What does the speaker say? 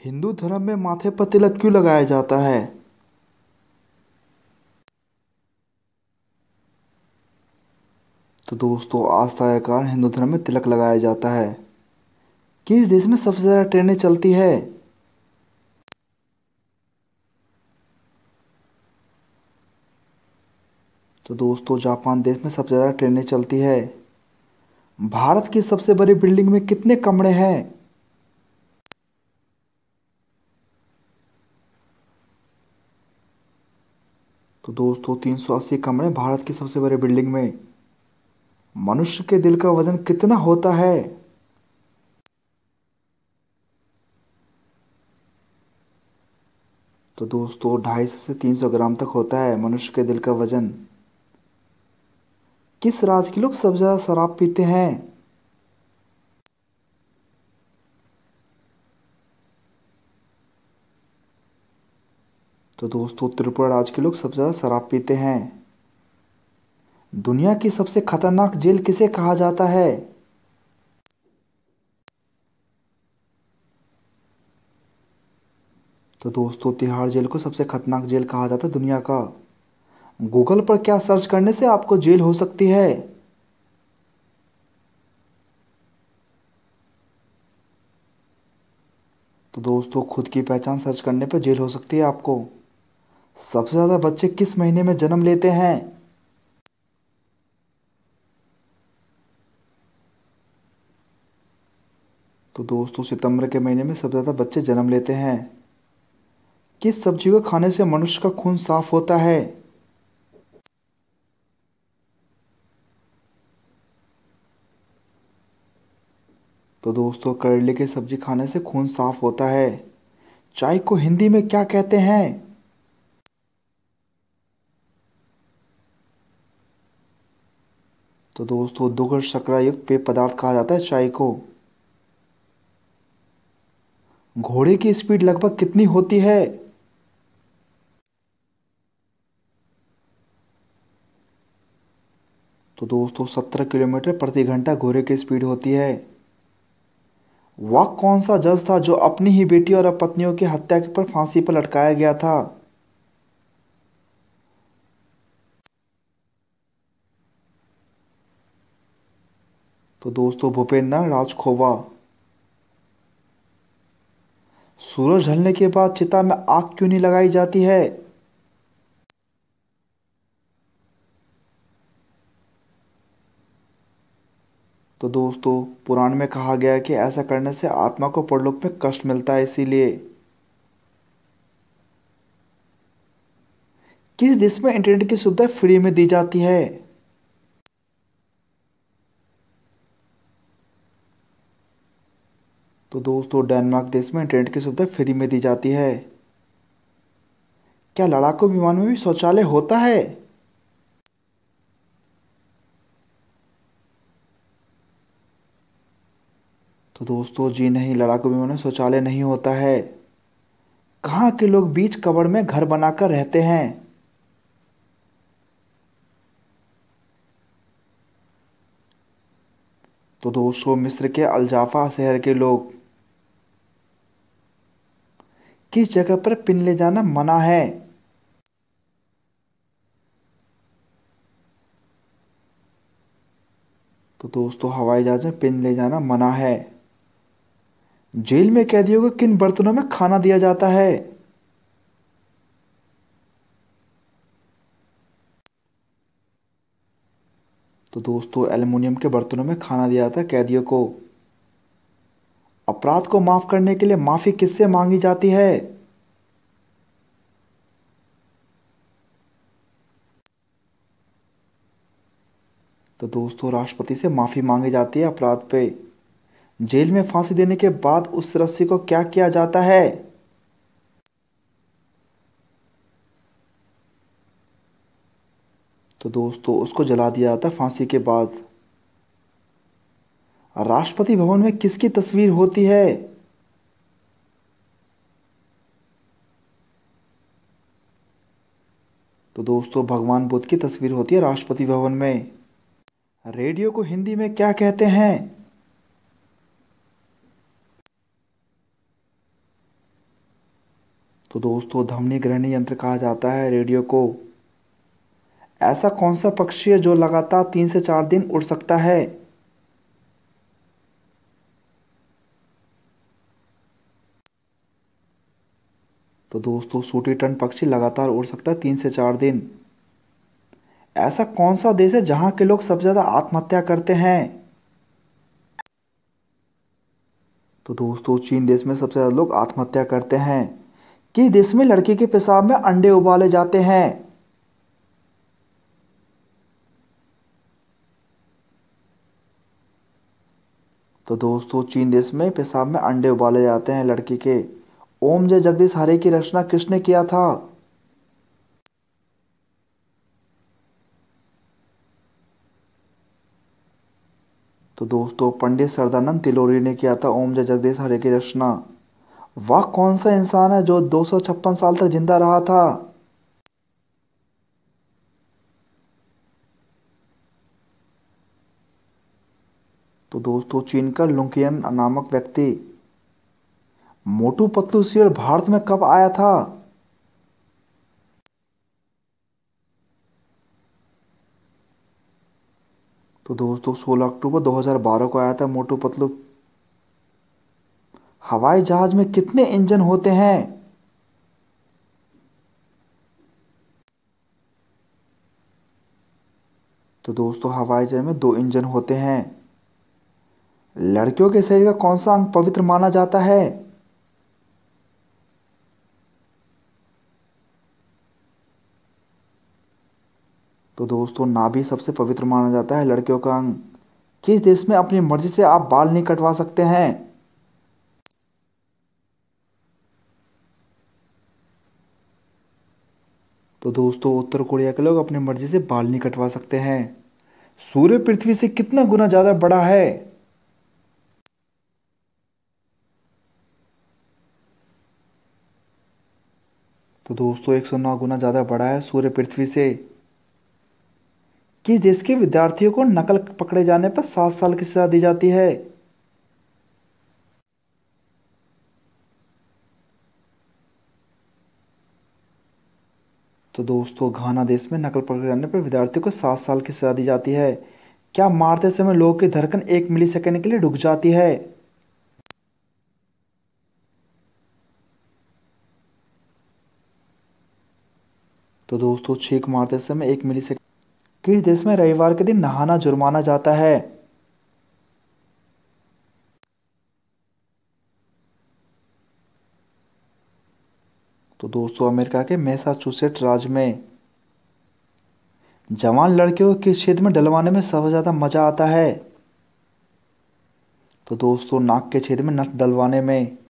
हिंदू धर्म में माथे पर तिलक क्यों लगाया जाता है? तो दोस्तों, आस्था के कारण हिंदू धर्म में तिलक लगाया जाता है। किस देश में सबसे ज़्यादा ट्रेनें चलती है? तो दोस्तों, जापान देश में सबसे ज़्यादा ट्रेनें चलती है। भारत की सबसे बड़ी बिल्डिंग में कितने कमरे हैं? तो दोस्तों, 380 कमरे भारत की सबसे बड़ी बिल्डिंग में। मनुष्य के दिल का वजन कितना होता है? तो दोस्तों, 250 से 300 ग्राम तक होता है मनुष्य के दिल का वजन। किस राज्य के लोग सबसे ज़्यादा शराब पीते हैं? तो दोस्तों, त्रिपुरा राज्य के लोग सबसे ज़्यादा शराब पीते हैं। दुनिया की सबसे खतरनाक जेल किसे कहा जाता है? तो दोस्तों, तिहाड़ जेल को सबसे खतरनाक जेल कहा जाता है दुनिया का। गूगल पर क्या सर्च करने से आपको जेल हो सकती है? तो दोस्तों, खुद की पहचान सर्च करने पर जेल हो सकती है आपको। सबसे ज़्यादा बच्चे किस महीने में जन्म लेते हैं? तो दोस्तों, सितंबर के महीने में सबसे ज़्यादा बच्चे जन्म लेते हैं। किस सब्जी को खाने से मनुष्य का खून साफ होता है? तो दोस्तों, करेले की सब्जी खाने से खून साफ होता है। चाय को हिंदी में क्या कहते हैं? तो दोस्तों, दुग्ध शर्करा युक्त पेय पदार्थ कहा जाता है चाय को। घोड़े की स्पीड लगभग कितनी होती है? तो दोस्तों, 17 किलोमीटर प्रति घंटा घोड़े की स्पीड होती है। वह कौन सा जज था जो अपनी ही बेटी और पत्नियों की हत्या पर फांसी पर लटकाया गया था? तो दोस्तों, भूपेंद्र राजखोवा। सूरज ढलने के बाद चिता में आग क्यों नहीं लगाई जाती है? तो दोस्तों, पुराण में कहा गया है कि ऐसा करने से आत्मा को परलोक में कष्ट मिलता है, इसीलिए। किस देश में इंटरनेट की सुविधा फ्री में दी जाती है? तो दोस्तों, डेनमार्क देश में इंटरनेट की सुविधा फ्री में दी जाती है। क्या लड़ाकू विमान में भी शौचालय होता है? तो दोस्तों, जी नहीं, लड़ाकू विमान में शौचालय नहीं होता है। कहाँ के लोग बीच कबड़ में घर बनाकर रहते हैं? तो दोस्तों, मिस्र के अल-जाफा शहर के लोग। किस जगह पर पिन ले जाना मना है? तो दोस्तों, हवाई जहाज में पिन ले जाना मना है। जेल में कैदियों को किन बर्तनों में खाना दिया जाता है? तो दोस्तों, एल्युमिनियम के बर्तनों में खाना दिया जाता है कैदियों को। अपराध को माफ करने के लिए माफी किससे मांगी जाती है? तो दोस्तों, राष्ट्रपति से माफी मांगी जाती है अपराध पे। जेल में फांसी देने के बाद उस रस्सी को क्या किया जाता है? तो दोस्तों, उसको जला दिया जाता है फांसी के बाद। राष्ट्रपति भवन में किसकी तस्वीर होती है? तो दोस्तों, भगवान बुद्ध की तस्वीर होती है राष्ट्रपति भवन में। रेडियो को हिंदी में क्या कहते हैं? तो दोस्तों ध्वनि ग्रहण यंत्र कहा जाता है रेडियो को। ऐसा कौन सा पक्षी है जो लगातार 3 से 4 दिन उड़ सकता है? तो दोस्तों सूटी टन पक्षी लगातार उड़ सकता है 3 से 4 दिन। ऐसा कौन सा देश है जहां के लोग सबसे ज्यादा आत्महत्या करते हैं? तो दोस्तों चीन देश में सबसे ज्यादा लोग आत्महत्या करते हैं। किस देश में लड़की के पेशाब में अंडे उबाले जाते हैं? तो दोस्तों चीन देश में पेशाब में अंडे उबाले जाते हैं लड़की के। ओम जय जगदीश हरे की रचना किसने किया था? तो दोस्तों पंडित सरदानंद तिलोरी ने किया था ओम जय जगदीश हरे की रचना। वह कौन सा इंसान है जो 256 साल तक जिंदा रहा था? तो दोस्तों चीन का लुंकियन नामक व्यक्ति। मोटू पतलू सीरियल भारत में कब आया था? तो दोस्तों 16 अक्टूबर 2012 को आया था मोटू पतलू। हवाई जहाज में कितने इंजन होते हैं? तो दोस्तों हवाई जहाज में 2 इंजन होते हैं। लड़कियों के शरीर का कौन सा अंग पवित्र माना जाता है? तो दोस्तों नाभि सबसे पवित्र माना जाता है लड़कियों का अंग। किस देश में अपनी मर्जी से आप बाल नहीं कटवा सकते हैं? तो दोस्तों उत्तर कोरिया के लोग अपनी मर्जी से बाल नहीं कटवा सकते हैं। सूर्य पृथ्वी से कितना गुना ज्यादा बड़ा है? तो दोस्तों 109 गुना ज्यादा बड़ा है सूर्य पृथ्वी से। किस देश के विद्यार्थियों को नकल पकड़े जाने पर 7 साल की सजा दी जाती है? तो दोस्तों घाना देश में नकल पकड़े जाने पर विद्यार्थियों को 7 साल की सजा दी जाती है। क्या मारते समय लोगों की धड़कन 1 मिली सेकेंड के लिए रुक जाती है? तो दोस्तों छींक मारते समय 1 मिली सेकेंड। किस देश में रविवार के दिन नहाना जुर्माना जाता है? तो दोस्तों अमेरिका के मैसाचुसेट्स राज्य में। जवान लड़कियों को किस क्षेत्र में डलवाने में सबसे ज्यादा मजा आता है? तो दोस्तों नाक के छेद में नट डलवाने में।